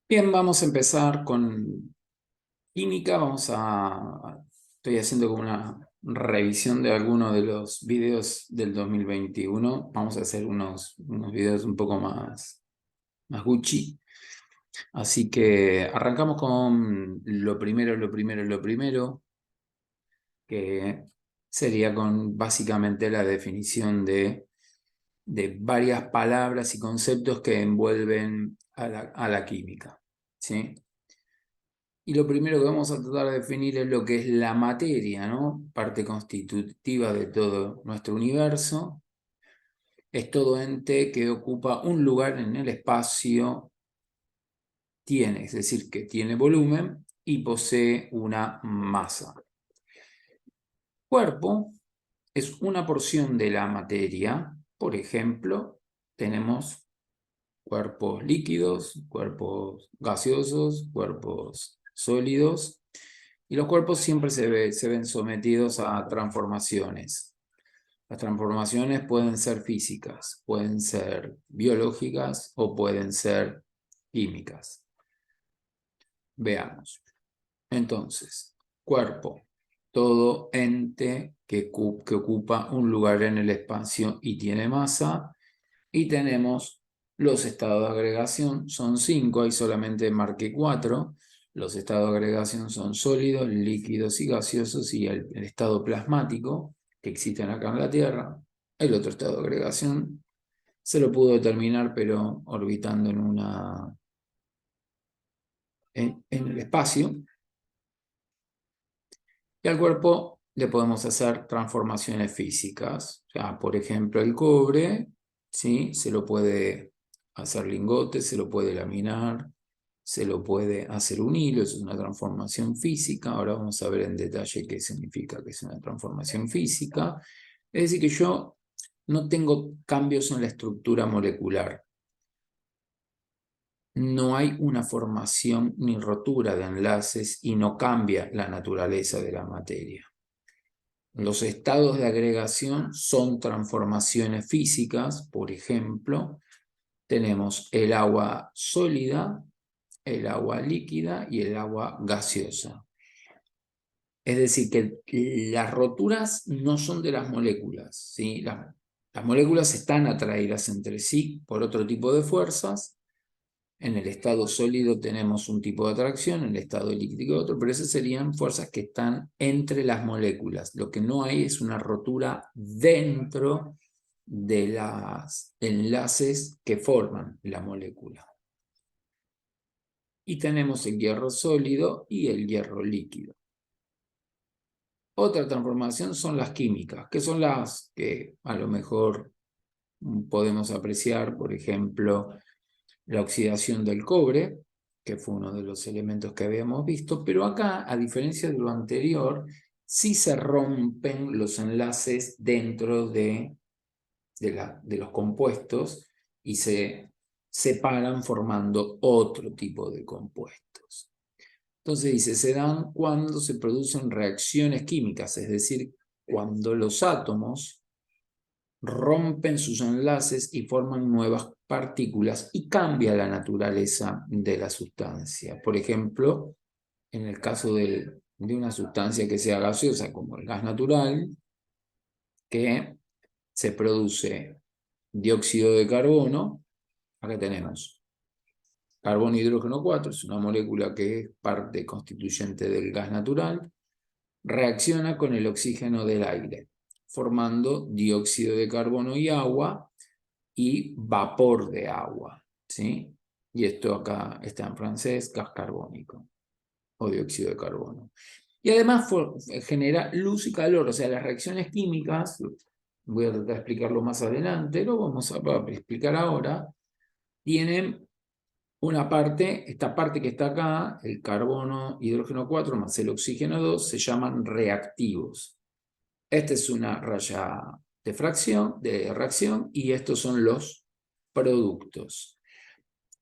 Bien, vamos a empezar con química. Estoy haciendo como una revisión de algunos de los videos del 2021. Vamos a hacer unos videos un poco más Gucci. Así que arrancamos con lo primero, que sería con básicamente la definición de varias palabras y conceptos que envuelven a la química, ¿sí? Y lo primero que vamos a tratar de definir es lo que es la materia, ¿no? Parte constitutiva de todo nuestro universo. Es todo ente que ocupa un lugar en el espacio, es decir, que tiene volumen y posee una masa. Cuerpo es una porción de la materia. Por ejemplo, tenemos cuerpos líquidos, cuerpos gaseosos, cuerpos sólidos. Y los cuerpos siempre se ven sometidos a transformaciones. Las transformaciones pueden ser físicas, pueden ser biológicas o pueden ser químicas. Veamos. Entonces, cuerpo, todo ente que ocupa un lugar en el espacio y tiene masa. Y tenemos los estados de agregación, son 5, ahí solamente marqué 4. Los estados de agregación son sólidos, líquidos y gaseosos, y el estado plasmático que existen acá en la Tierra. El otro estado de agregación se lo pudo determinar, pero orbitando en el espacio. Y al cuerpo le podemos hacer transformaciones físicas. O sea, por ejemplo, el cobre, ¿sí? Se lo puede hacer lingote, se lo puede laminar, se lo puede hacer un hilo, eso es una transformación física. Ahora vamos a ver en detalle qué significa que es una transformación física. Es decir, que yo no tengo cambios en la estructura molecular. No hay una formación ni rotura de enlaces y no cambia la naturaleza de la materia. Los estados de agregación son transformaciones físicas. Por ejemplo, tenemos el agua sólida, el agua líquida y el agua gaseosa. Es decir, que las roturas no son de las moléculas, ¿sí? Las moléculas están atraídas entre sí por otro tipo de fuerzas. En el estado sólido tenemos un tipo de atracción, en el estado líquido otro, pero esas serían fuerzas que están entre las moléculas. Lo que no hay es una rotura dentro de los enlaces que forman la molécula. Y tenemos el hierro sólido y el hierro líquido. Otra transformación son las químicas, que son las que a lo mejor podemos apreciar, por ejemplo, la oxidación del cobre, que fue uno de los elementos que habíamos visto, pero acá, a diferencia de lo anterior, sí se rompen los enlaces dentro de los compuestos y se separan formando otro tipo de compuestos. Entonces dice, se dan cuando se producen reacciones químicas, es decir, cuando los átomos rompen sus enlaces y forman nuevas partículas y cambia la naturaleza de la sustancia. Por ejemplo, en el caso de una sustancia que sea gaseosa, como el gas natural, que se produce dióxido de carbono. Acá tenemos carbono, hidrógeno 4, es una molécula que es parte constituyente del gas natural, reacciona con el oxígeno del aire, formando dióxido de carbono y agua, y vapor de agua, ¿sí? Y esto acá está en francés, gas carbónico o dióxido de carbono. Y además genera luz y calor, o sea, las reacciones químicas, voy a tratar de explicarlo más adelante, lo vamos a explicar ahora, tienen una parte, esta parte que está acá, el carbono, hidrógeno 4 más el oxígeno 2, se llaman reactivos. Esta es una raya de reacción, y estos son los productos.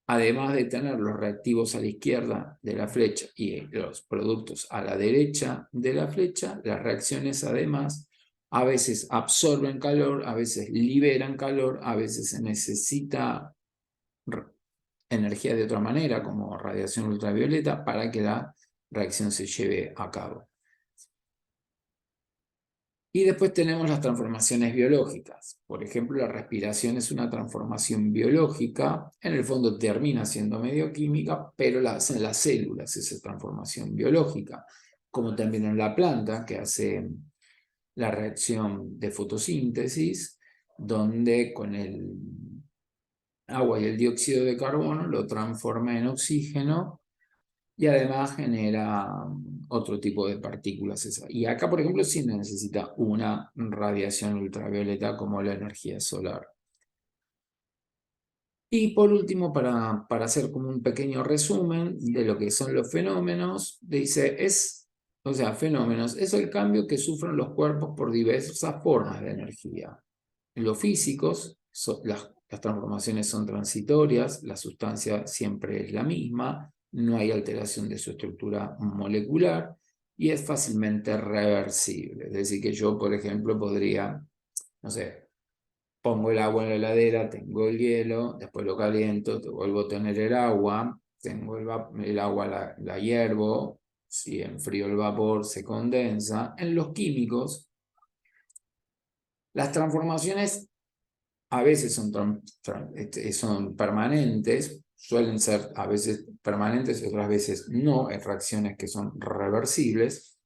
Además de tener los reactivos a la izquierda de la flecha y los productos a la derecha de la flecha, las reacciones además a veces absorben calor, a veces liberan calor, a veces se necesita energía de otra manera, como radiación ultravioleta, para que la reacción se lleve a cabo. Y después tenemos las transformaciones biológicas. Por ejemplo, la respiración es una transformación biológica. En el fondo termina siendo medio química, pero la hacen las células esa transformación biológica. Como también en la planta, que hace la reacción de fotosíntesis, donde con el agua y el dióxido de carbono lo transforma en oxígeno y además genera otro tipo de partículas. Y acá, por ejemplo, sí necesita una radiación ultravioleta como la energía solar. Y por último, para hacer como un pequeño resumen de lo que son los fenómenos, dice, fenómenos es el cambio que sufren los cuerpos por diversas formas de energía. Los físicos, las transformaciones son transitorias, la sustancia siempre es la misma, no hay alteración de su estructura molecular y es fácilmente reversible. Es decir, que yo, por ejemplo, podría, no sé, pongo el agua en la heladera, tengo el hielo, después lo caliento, te vuelvo a tener el agua, tengo el agua, la hiervo, si enfrío el vapor se condensa. En los químicos, las transformaciones a veces son permanentes, suelen ser a veces permanentes y otras veces no, en reacciones que son reversibles.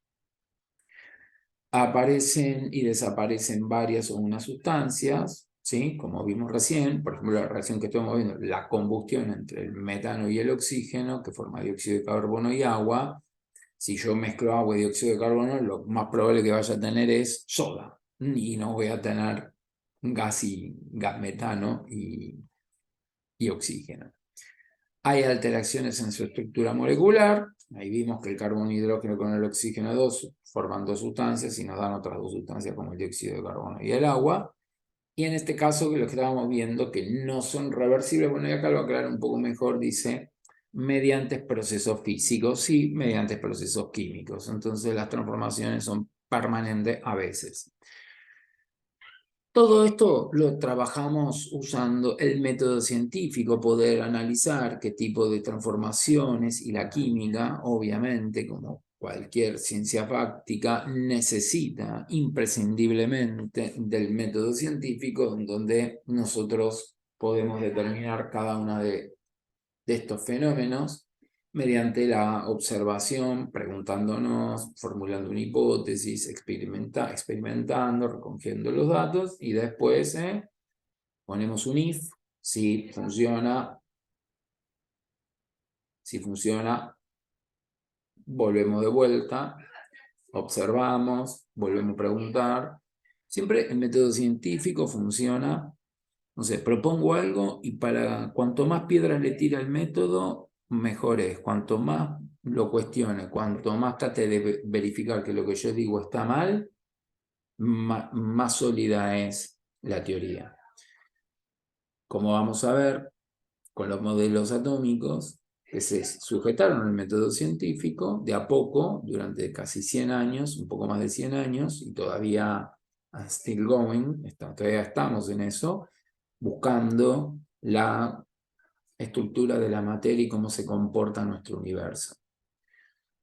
Aparecen y desaparecen varias o unas sustancias, ¿sí? Como vimos recién, por ejemplo, la reacción que estamos viendo, la combustión entre el metano y el oxígeno, que forma dióxido de carbono y agua. Si yo mezclo agua y dióxido de carbono, lo más probable que vaya a tener es soda, y no voy a tener gas metano y oxígeno. Hay alteraciones en su estructura molecular. Ahí vimos que el carbono y hidrógeno con el oxígeno 2 forman dos sustancias y nos dan otras dos sustancias como el dióxido de carbono y el agua. Y en este caso, que lo que estábamos viendo, que no son reversibles, bueno, y acá lo aclaro un poco mejor, dice, mediante procesos físicos, sí, mediante procesos químicos. Entonces las transformaciones son permanentes a veces. Todo esto lo trabajamos usando el método científico, poder analizar qué tipo de transformaciones y la química, obviamente, como cualquier ciencia fáctica, necesita imprescindiblemente del método científico, en donde nosotros podemos determinar cada una de estos fenómenos mediante la observación, preguntándonos, formulando una hipótesis, experimentando, recogiendo los datos y después ponemos un if, si funciona, volvemos de vuelta, observamos, volvemos a preguntar. Siempre el método científico funciona, no sé, propongo algo y para cuanto más piedras le tira el método, mejor es. Cuanto más lo cuestione, cuanto más trate de verificar que lo que yo digo está mal, más sólida es la teoría. Como vamos a ver con los modelos atómicos que se sujetaron al método científico, de a poco, durante casi 100 años, un poco más de 100 años, y todavía still going, todavía estamos en eso, buscando la estructura de la materia y cómo se comporta nuestro universo.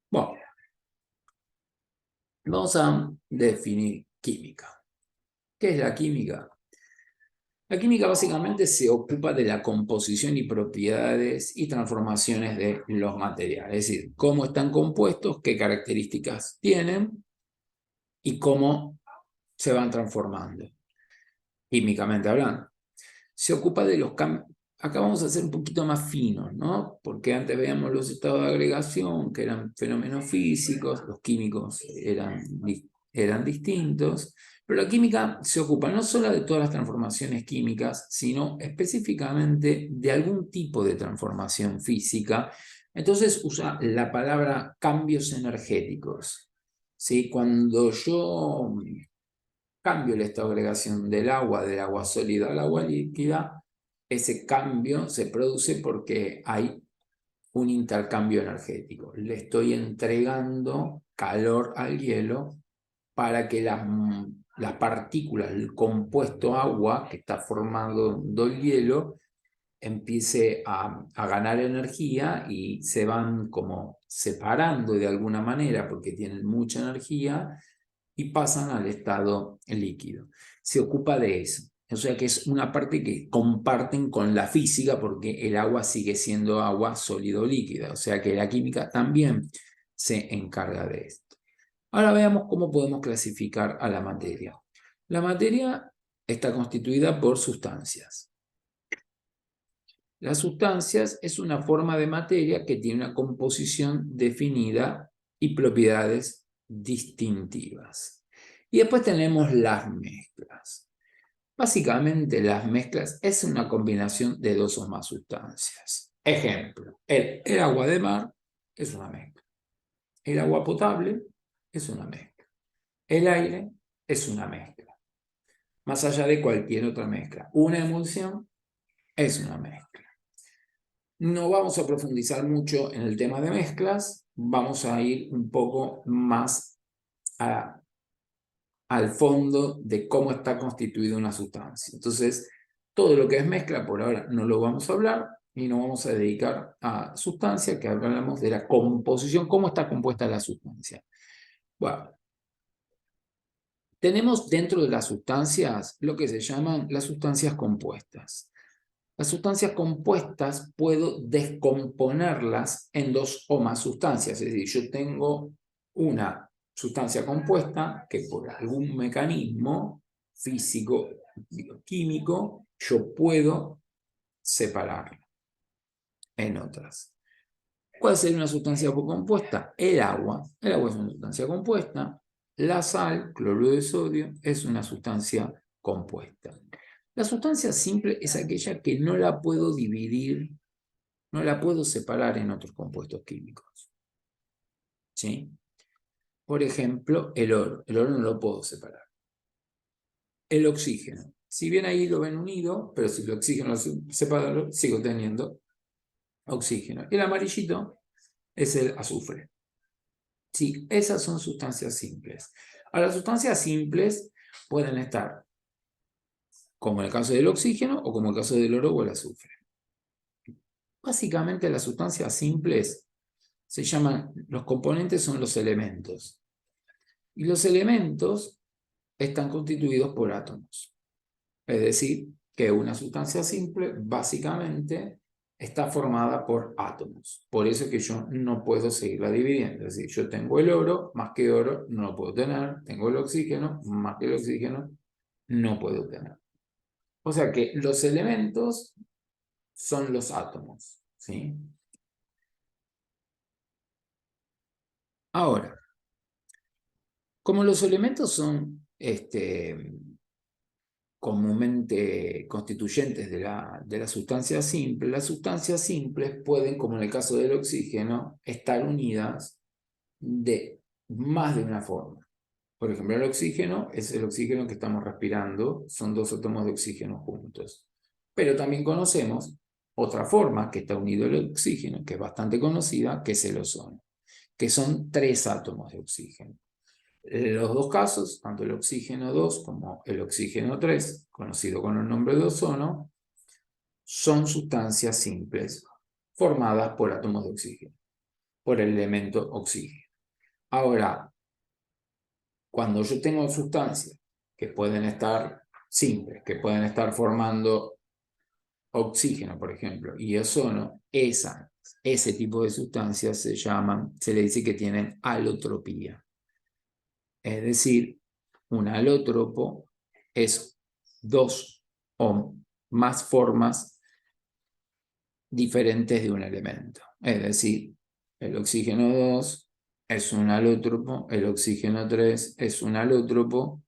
Bueno, vamos a definir química. ¿Qué es la química? La química básicamente se ocupa de la composición y propiedades y transformaciones de los materiales, es decir, cómo están compuestos, qué características tienen y cómo se van transformando, químicamente hablando. Se ocupa de los cambios. Acá vamos a ser un poquito más finos, ¿no? Porque antes veíamos los estados de agregación, que eran fenómenos físicos, los químicos eran distintos, pero la química se ocupa no solo de todas las transformaciones químicas, sino específicamente de algún tipo de transformación física. Entonces usa la palabra cambios energéticos. ¿Sí? Cuando yo cambio el estado de agregación del agua sólida al agua líquida, ese cambio se produce porque hay un intercambio energético. Le estoy entregando calor al hielo para que las partículas, el compuesto agua que está formando el hielo, empiece a ganar energía y se van como separando de alguna manera porque tienen mucha energía y pasan al estado líquido. Se ocupa de eso. O sea que es una parte que comparten con la física porque el agua sigue siendo agua sólido líquida. O sea que la química también se encarga de esto. Ahora veamos cómo podemos clasificar a la materia. La materia está constituida por sustancias. Las sustancias es una forma de materia que tiene una composición definida y propiedades distintivas. Y después tenemos las mezclas. Básicamente las mezclas es una combinación de dos o más sustancias. Ejemplo, el agua de mar es una mezcla. El agua potable es una mezcla. El aire es una mezcla. Más allá de cualquier otra mezcla. Una emulsión es una mezcla. No vamos a profundizar mucho en el tema de mezclas, vamos a ir un poco más al fondo de cómo está constituida una sustancia. Entonces, todo lo que es mezcla por ahora no lo vamos a hablar y nos vamos a dedicar a sustancia, que hablamos de la composición, cómo está compuesta la sustancia. Bueno, tenemos dentro de las sustancias lo que se llaman las sustancias compuestas. Las sustancias compuestas puedo descomponerlas en dos o más sustancias. Es decir, yo tengo una sustancia compuesta que por algún mecanismo físico, químico, yo puedo separarla en otras. ¿Cuál sería una sustancia compuesta? El agua. El agua es una sustancia compuesta. La sal, cloruro de sodio, es una sustancia compuesta. La sustancia simple es aquella que no la puedo dividir, no la puedo separar en otros compuestos químicos. ¿Sí? Por ejemplo, el oro. El oro no lo puedo separar. El oxígeno. Si bien ahí lo ven unido, pero si el oxígeno lo separo, sigo teniendo oxígeno. El amarillito es el azufre. Sí, esas son sustancias simples. Ahora, las sustancias simples pueden estar como en el caso del oxígeno o como en el caso del oro o el azufre. Básicamente las sustancias simples se llaman, los componentes son los elementos. Y los elementos están constituidos por átomos. Es decir, que una sustancia simple básicamente está formada por átomos. Por eso es que yo no puedo seguirla dividiendo. Es decir, yo tengo el oro, más que oro no lo puedo tener. Tengo el oxígeno, más que el oxígeno no puedo tener. O sea que los elementos son los átomos, ¿sí? Ahora, como los elementos son comúnmente constituyentes de la sustancia simple, las sustancias simples pueden, como en el caso del oxígeno, estar unidas de más de una forma. Por ejemplo, el oxígeno es el oxígeno que estamos respirando, son dos átomos de oxígeno juntos. Pero también conocemos otra forma que está unido al oxígeno, que es bastante conocida, que es el ozono, que son tres átomos de oxígeno. Los dos casos, tanto el oxígeno 2 como el oxígeno 3, conocido con el nombre de ozono, son sustancias simples formadas por átomos de oxígeno, por el elemento oxígeno. Ahora, cuando yo tengo sustancias que pueden estar simples, que pueden estar formando oxígeno, por ejemplo, y ozono, ese tipo de sustancias se le dice que tienen alotropía. Es decir, un alótropo es dos o más formas diferentes de un elemento. Es decir, el oxígeno 2 es un alótropo, el oxígeno 3 es un alótropo.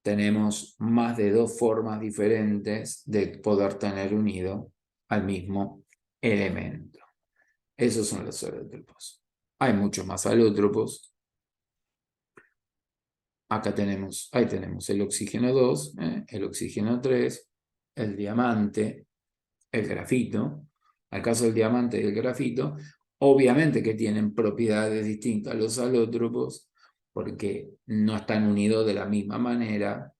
Tenemos más de dos formas diferentes de poder tener unido al mismo elemento. Esos son los alótropos. Hay muchos más alótropos. Ahí tenemos el oxígeno 2, el oxígeno 3, el diamante, el grafito. Al caso del diamante y el grafito, obviamente que tienen propiedades distintas los alótropos, porque no están unidos de la misma manera,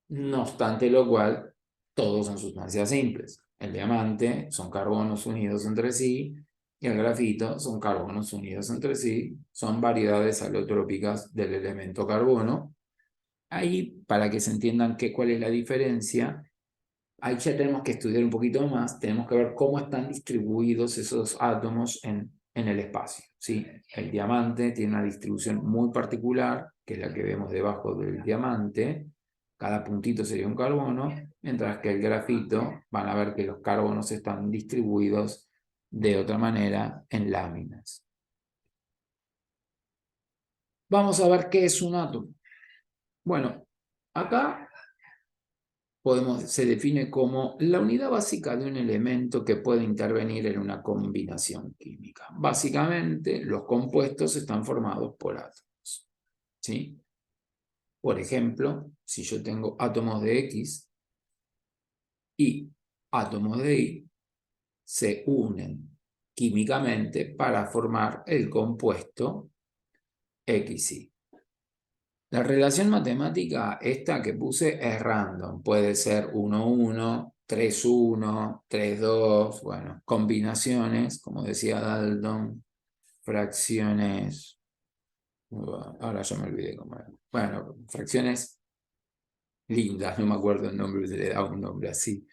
no obstante lo cual, todos son sustancias simples. El diamante son carbonos unidos entre sí, y el grafito son carbonos unidos entre sí, son variedades alotrópicas del elemento carbono. Ahí, para que se entiendan cuál es la diferencia, ahí ya tenemos que estudiar un poquito más, tenemos que ver cómo están distribuidos esos átomos en el espacio, ¿sí? El diamante tiene una distribución muy particular, que es la que vemos debajo del diamante. Cada puntito sería un carbono, mientras que el grafito, van a ver que los carbonos están distribuidos de otra manera en láminas. Vamos a ver qué es un átomo. Bueno, acá se define como la unidad básica de un elemento que puede intervenir en una combinación química. Básicamente, los compuestos están formados por átomos, ¿sí? Por ejemplo, si yo tengo átomos de X y átomos de Y, se unen químicamente para formar el compuesto XY. La relación matemática, esta que puse, es random. Puede ser 1,1, 3,1, 3,2, bueno, combinaciones, como decía Dalton, fracciones, ahora ya me olvidé cómo era. Bueno, fracciones lindas, no me acuerdo el nombre, se le da un nombre así.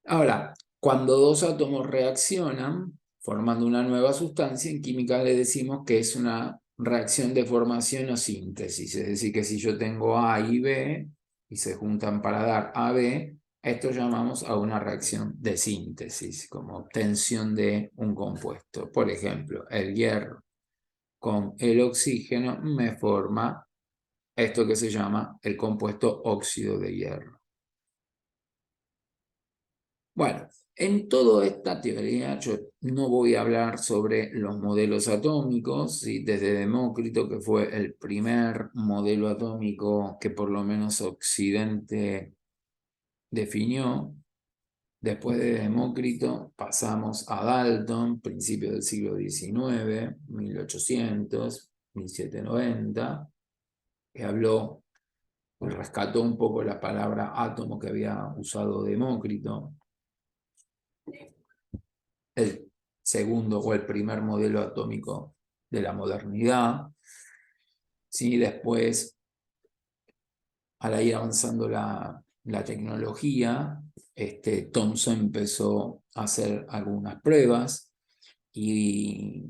Ahora, cuando dos átomos reaccionan, formando una nueva sustancia, en química le decimos que es una reacción de formación o síntesis. Es decir, que si yo tengo A y B y se juntan para dar AB, esto llamamos a una reacción de síntesis, como obtención de un compuesto. Por ejemplo, el hierro con el oxígeno me forma esto que se llama el compuesto óxido de hierro. Bueno, en toda esta teoría yo no voy a hablar sobre los modelos atómicos, ¿sí? Desde Demócrito, que fue el primer modelo atómico que por lo menos Occidente definió. Después de Demócrito pasamos a Dalton, principios del siglo XIX, 1800, 1790, que habló, rescató un poco la palabra átomo que había usado Demócrito. El segundo o el primer modelo atómico de la modernidad. ¿Sí? Después, al ir avanzando la tecnología, Thomson empezó a hacer algunas pruebas y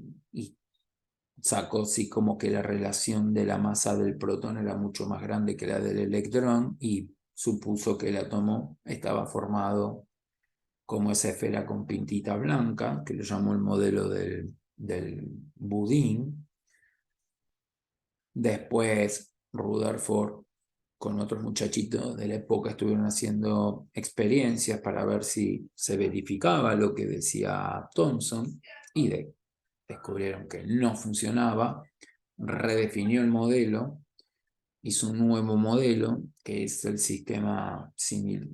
sacó sí, como que la relación de la masa del protón era mucho más grande que la del electrón y supuso que el átomo estaba formado como esa esfera con pintita blanca, que lo llamó el modelo del budín. Después Rutherford con otros muchachitos de la época estuvieron haciendo experiencias para ver si se verificaba lo que decía Thomson y descubrieron que no funcionaba, redefinió el modelo, hizo un nuevo modelo que es el sistema similar,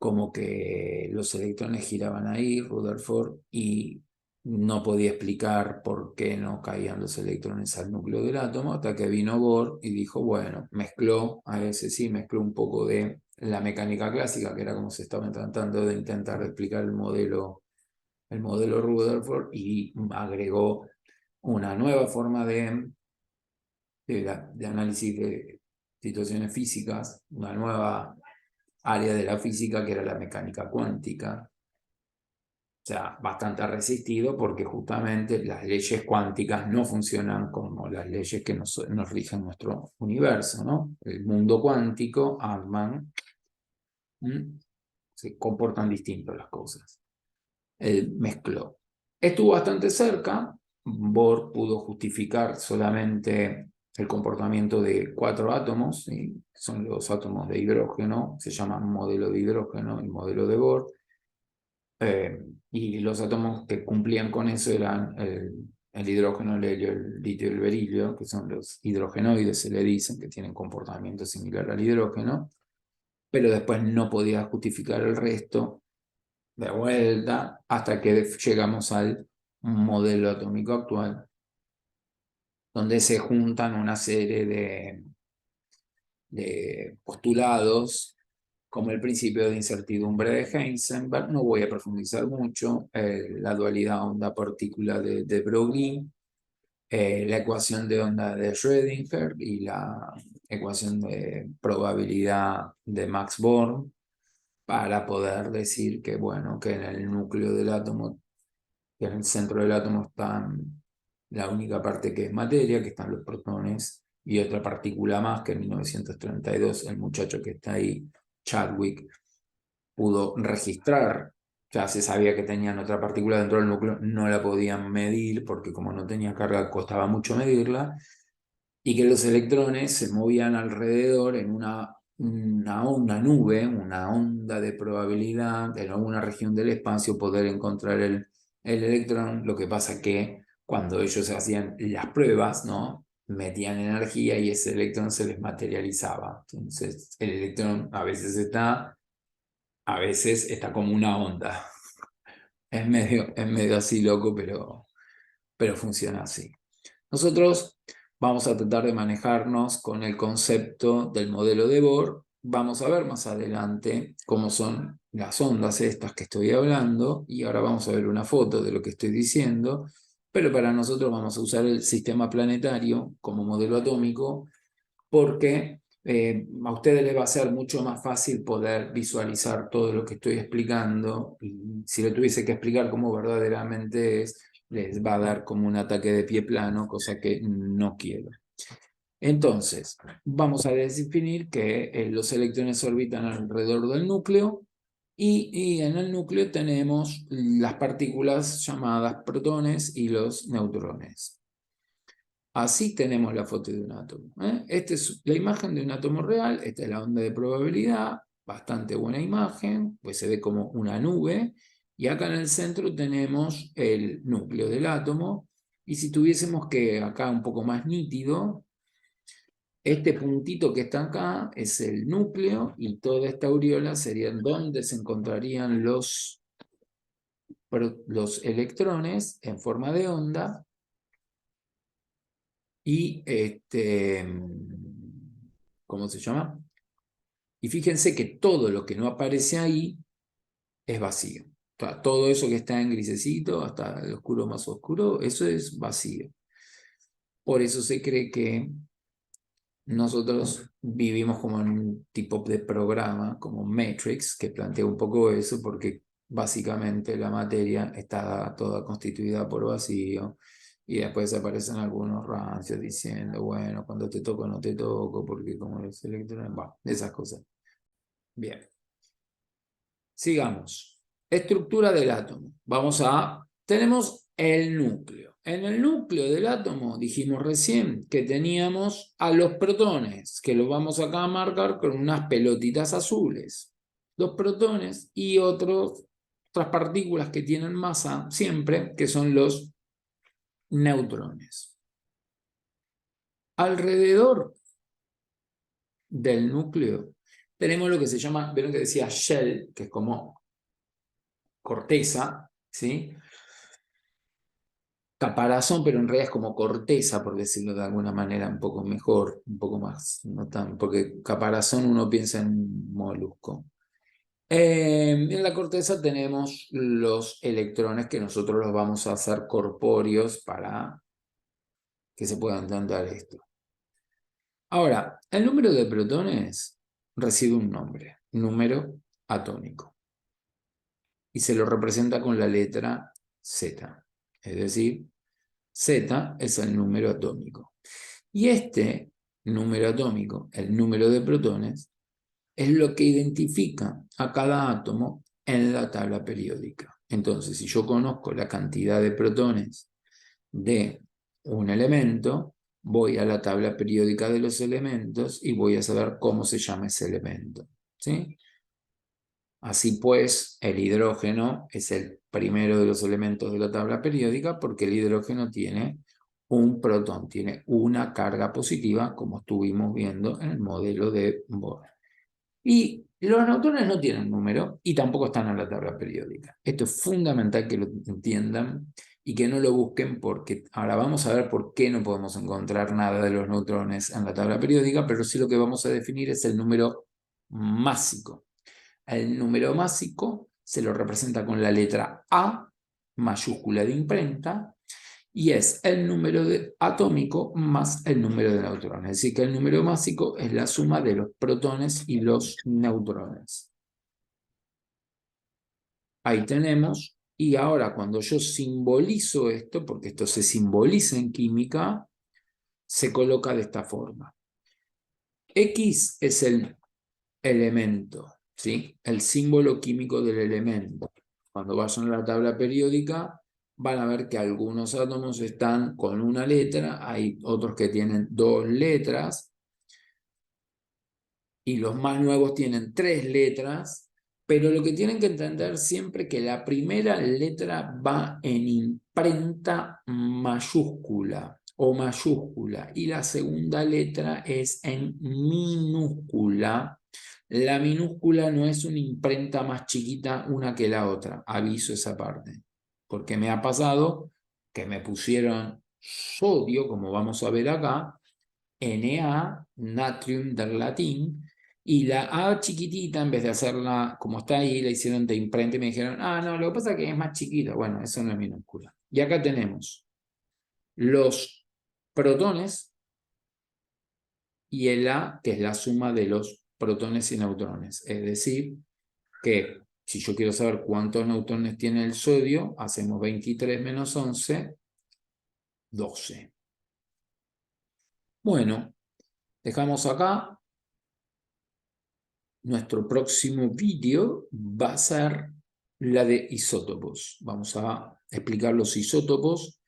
como que los electrones giraban ahí, Rutherford, y no podía explicar por qué no caían los electrones al núcleo del átomo, hasta que vino Bohr y dijo, bueno, mezcló, a ese sí, mezcló un poco de la mecánica clásica, que era como se estaba tratando de intentar explicar el modelo Rutherford, y agregó una nueva forma de análisis de situaciones físicas, una nueva área de la física que era la mecánica cuántica. O sea, bastante resistido porque justamente las leyes cuánticas no funcionan como las leyes que nos rigen nuestro universo, ¿no? El mundo cuántico, Altman, se comportan distinto las cosas. Él mezcló. Estuvo bastante cerca. Bohr pudo justificar solamente el comportamiento de 4 átomos, ¿sí? Son los átomos de hidrógeno, se llama modelo de hidrógeno, el modelo de Bohr. Y los átomos que cumplían con eso eran el hidrógeno, el helio, el litio y el berilio, que son los hidrogenoides, se le dicen, que tienen comportamiento similar al hidrógeno, pero después no podía justificar el resto de vuelta hasta que llegamos al modelo atómico actual, donde se juntan una serie de postulados como el principio de incertidumbre de Heisenberg. No voy a profundizar mucho. La dualidad onda-partícula de Broglie, la ecuación de onda de Schrödinger y la ecuación de probabilidad de Max Born, para poder decir que, bueno, que en el núcleo del átomo, que en el centro del átomo está la única parte que es materia, que están los protones, y otra partícula más que en 1932 el muchacho que está ahí, Chadwick, pudo registrar. Ya se sabía que tenían otra partícula dentro del núcleo, no la podían medir porque como no tenía carga costaba mucho medirla, y que los electrones se movían alrededor en una nube, una onda de probabilidad en alguna región del espacio poder encontrar el electrón. Lo que pasa que cuando ellos hacían las pruebas, ¿no?, metían energía y ese electrón se les materializaba. Entonces el electrón a veces está como una onda. Es medio así loco, pero funciona así. Nosotros vamos a tratar de manejarnos con el concepto del modelo de Bohr. Vamos a ver más adelante cómo son las ondas estas que estoy hablando, y ahora vamos a ver una foto de lo que estoy diciendo, pero para nosotros vamos a usar el sistema planetario como modelo atómico, porque a ustedes les va a ser mucho más fácil poder visualizar todo lo que estoy explicando, y si lo tuviese que explicar como verdaderamente es, les va a dar como un ataque de pie plano, cosa que no quiero. Entonces, vamos a definir que los electrones orbitan alrededor del núcleo, y en el núcleo tenemos las partículas llamadas protones y los neutrones. Así tenemos la foto de un átomo. Esta es la imagen de un átomo real, esta es la onda de probabilidad, bastante buena imagen, pues se ve como una nube, y acá en el centro tenemos el núcleo del átomo, y si tuviésemos que acá un poco más nítido, este puntito que está acá es el núcleo, y toda esta aureola serían donde se encontrarían los electrones en forma de onda. Y ¿cómo se llama? Y fíjense que todo lo que no aparece ahí es vacío. O sea, todo eso que está en grisecito, hasta el oscuro más oscuro, eso es vacío. Por eso se cree que nosotros vivimos como en un tipo de programa, como Matrix, que plantea un poco eso, porque básicamente la materia está toda constituida por vacío, y después aparecen algunos rancios diciendo, bueno, cuando te toco no te toco, porque como los electrones, bueno, esas cosas. Bien, sigamos. Estructura del átomo. Tenemos el núcleo. En el núcleo del átomo dijimos recién que teníamos a los protones, que los vamos acá a marcar con unas pelotitas azules. Los protones y otras partículas que tienen masa siempre, que son los neutrones. Alrededor del núcleo tenemos lo que se llama, ¿vieron que decía shell? Que es como corteza, ¿sí? Caparazón, pero en realidad es como corteza, por decirlo de alguna manera un poco mejor, un poco más, no tan, porque caparazón uno piensa en molusco. En la corteza tenemos los electrones, que nosotros los vamos a hacer corpóreos para que se pueda entender esto. Ahora, el número de protones recibe un nombre, número atómico, y se lo representa con la letra Z, es decir, Z es el número atómico. Y este número atómico, el número de protones, es lo que identifica a cada átomo en la tabla periódica. Entonces, si yo conozco la cantidad de protones de un elemento, voy a la tabla periódica de los elementos y voy a saber cómo se llama ese elemento, ¿sí? Así pues, el hidrógeno es el primero de los elementos de la tabla periódica, porque el hidrógeno tiene un protón, tiene una carga positiva, como estuvimos viendo en el modelo de Bohr. Y los neutrones no tienen número y tampoco están en la tabla periódica. Esto es fundamental que lo entiendan y que no lo busquen, porque ahora vamos a ver por qué no podemos encontrar nada de los neutrones en la tabla periódica, pero sí lo que vamos a definir es el número másico. El número másico se lo representa con la letra A, mayúscula de imprenta, y es el número atómico más el número de neutrones. Es decir, que el número másico es la suma de los protones y los neutrones. Ahí tenemos, y ahora cuando yo simbolizo esto, porque esto se simboliza en química, se coloca de esta forma. X es el elemento, ¿sí? El símbolo químico del elemento. Cuando vayan a la tabla periódica, van a ver que algunos átomos están con una letra, hay otros que tienen 2 letras, y los más nuevos tienen 3 letras, pero lo que tienen que entender siempre es que la primera letra va en imprenta mayúscula o mayúscula, y la segunda letra es en minúscula. La minúscula no es una imprenta más chiquita una que la otra, aviso esa parte, porque me ha pasado que me pusieron sodio, como vamos a ver acá, Na, natrium del latín, y la A chiquitita, en vez de hacerla como está ahí, la hicieron de imprenta y me dijeron, ah, no, lo que pasa es que es más chiquita. Bueno, eso no es minúscula. Y acá tenemos los protones y el A, que es la suma de los protones y neutrones. Es decir, que si yo quiero saber cuántos neutrones tiene el sodio, hacemos 23 menos 11, 12. Bueno, dejamos acá. Nuestro próximo vídeo va a ser la de isótopos. Vamos a explicar los isótopos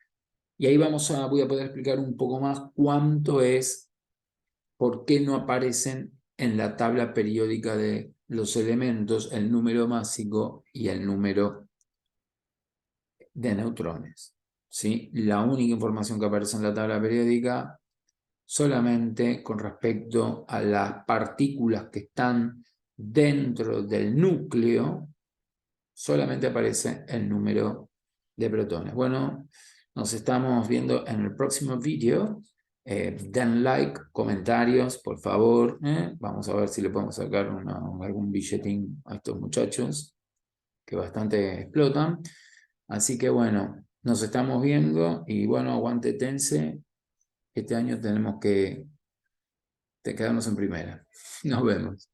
y ahí voy a poder explicar un poco más cuánto es, por qué no aparecen en la tabla periódica de los elementos el número másico y el número de neutrones. ¿Sí? La única información que aparece en la tabla periódica solamente con respecto a las partículas que están dentro del núcleo, solamente aparece el número de protones. Bueno, nos estamos viendo en el próximo vídeo. Den like, comentarios, por favor. Vamos a ver si le podemos sacar algún billetín a estos muchachos que bastante explotan. Así que bueno, nos estamos viendo y bueno, aguante Tense. Este año tenemos que quedarnos en primera. Nos vemos.